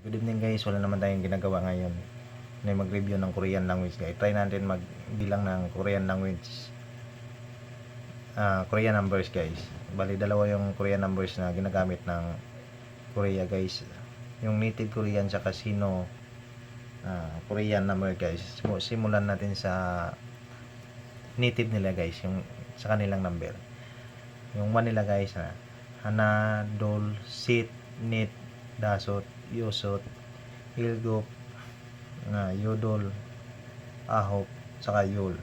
Good evening guys, wala naman tayong ginagawa ngayon na mag-review ng Korean language guys. Try natin magbilang ng Korean language, Korean numbers guys. Bali dalawa yung Korean numbers na ginagamit ng Korea guys. Yung native Korean sa Sino Korean number guys. Simulan natin sa native nila guys, yung sa kanilang number. Yung 1 nila guys na hana, dol, sit, nit, dasot, yusot, ilgop, yodol, ahop, saka yul.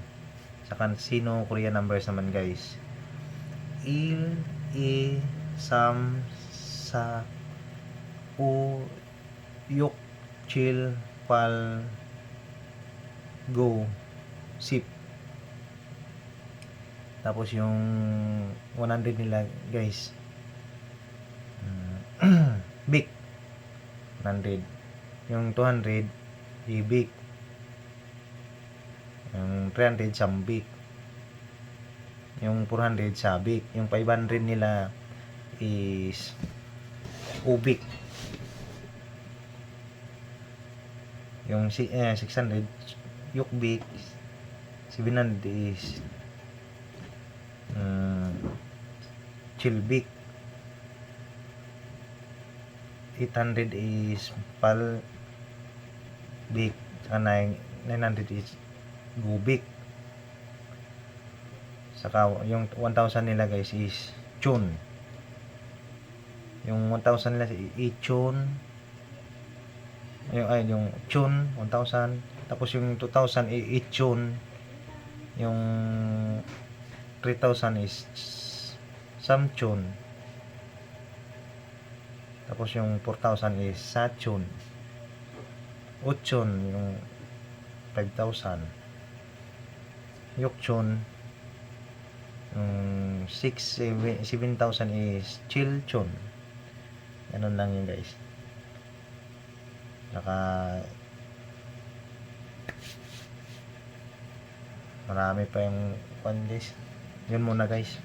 Saka Sino Korean numbers naman guys. Il, i, sam, sa, u, yuk, chil, pal, go, sip. Tapos yung 100 nila guys, big 100. Yung 200 ibig. Yung 300 sambik. Yung 400 sabik. Yung 500 nila is ubik. Yung 600 yukbik. 700 is chilbik. 800 is palbik. Saka 900 is gubik. Saka yung 1,000 nila guys is chun. Yung 1,000 nila is ichun. Yung chun 1,000. Tapos yung 2,000 is ichun. Yung 3,000 is samchun. Tapos yung 4,000 is sachun. Uchun yung 5,000. Yukchun yung 7,000 is chilchun. Ganun lang yun guys. Saka marami pa yung guys. Yun muna guys.